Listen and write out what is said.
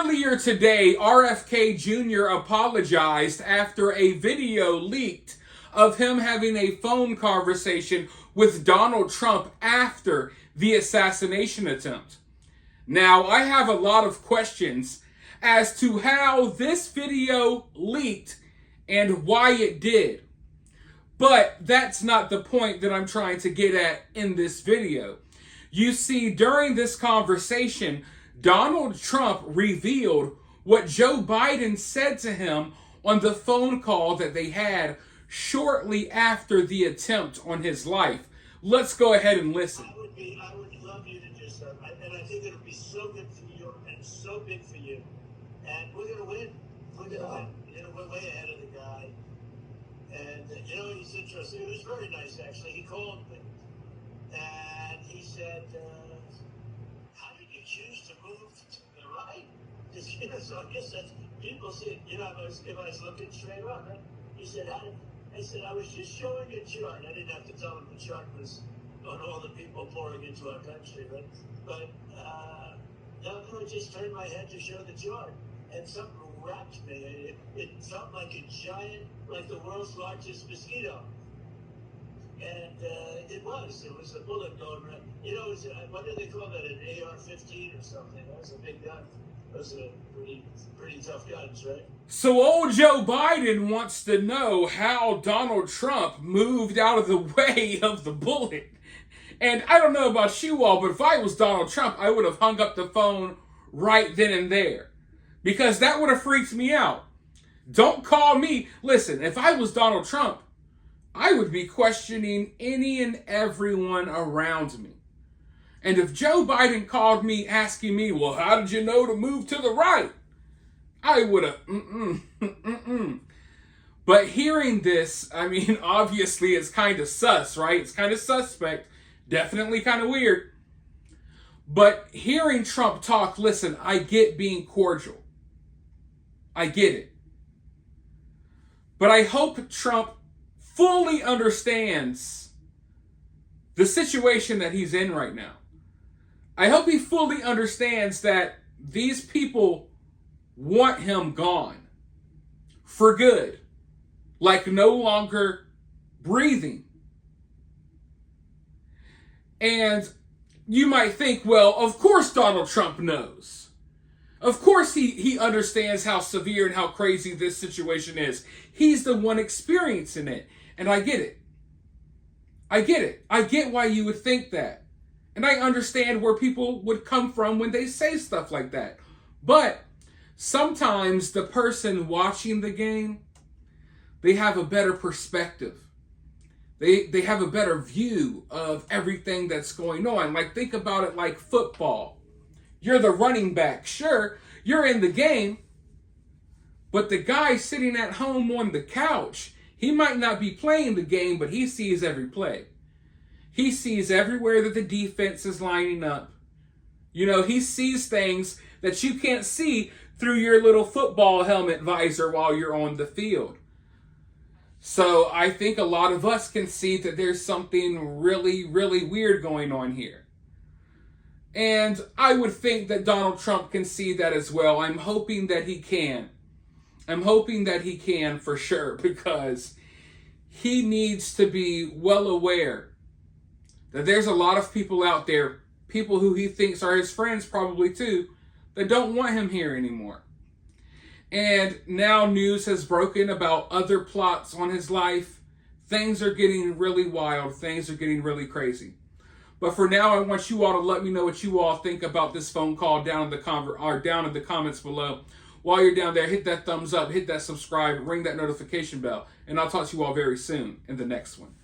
earlier today, RFK Jr. apologized after a video leaked of him having a phone conversation with Donald Trump after the assassination attempt. Now, I have a lot of questions as to how this video leaked and why it did. But that's not the point that I'm trying to get at in this video. You see, during this conversation, Donald Trump revealed what Joe Biden said to him on the phone call that they had shortly after the attempt on his life. Let's go ahead and listen. I would love you to do so. And I think it'll be so good for you and so big for you. And we're going to win. We're going to win. You know, we're way ahead of the guy. And, you know, he's interesting. It was very nice, actually. He called me. And he said, how did you choose to move to the right? You know, so I guess that's, people see, you know, if I was looking straight on, right? He said, I said, I was just showing a chart. I didn't have to tell him the chart was on all the people pouring into our country, right? But no, I just turned my head to show the chart. And something wrapped me. It felt like a giant, like the world's largest mosquito. And it was a bullet going right. You know, what do they call that, an AR-15 or something? That was a big gun. Those are pretty tough guns, right? So old Joe Biden wants to know how Donald Trump moved out of the way of the bullet. And I don't know about you all, but if I was Donald Trump, I would have hung up the phone right then and there. Because that would have freaked me out. Don't call me. Listen, if I was Donald Trump, I would be questioning any and everyone around me. And if Joe Biden called me asking me, well, how did you know to move to the right? I would have, But hearing this, I mean, obviously it's kind of sus, right? It's kind of suspect. Definitely kind of weird. But hearing Trump talk, listen, I get being cordial. I get it. But I hope Trump fully understands the situation that he's in right now. I hope he fully understands that these people want him gone for good, like no longer breathing. And you might think, well, of course Donald Trump knows. Of course he understands how severe and how crazy this situation is. He's the one experiencing it. And I get it. I get it. I get why you would think that. And I understand where people would come from when they say stuff like that. But sometimes the person watching the game, they have a better perspective. They have a better view of everything that's going on. Like, think about it like football. You're the running back. Sure, you're in the game. But the guy sitting at home on the couch, he might not be playing the game, but he sees every play. He sees everywhere that the defense is lining up. You know, he sees things that you can't see through your little football helmet visor while you're on the field. So I think a lot of us can see that there's something really, really weird going on here. And I would think that Donald Trump can see that as well. I'm hoping that he can. I'm hoping that he can for sure, because he needs to be well aware that there's a lot of people out there, people who he thinks are his friends probably too, that don't want him here anymore. And now news has broken about other plots on his life. Things are getting really wild. Things are getting really crazy. But for now, I want you all to let me know what you all think about this phone call down in the comments below. While you're down there, hit that thumbs up, hit that subscribe, ring that notification bell, and I'll talk to you all very soon in the next one.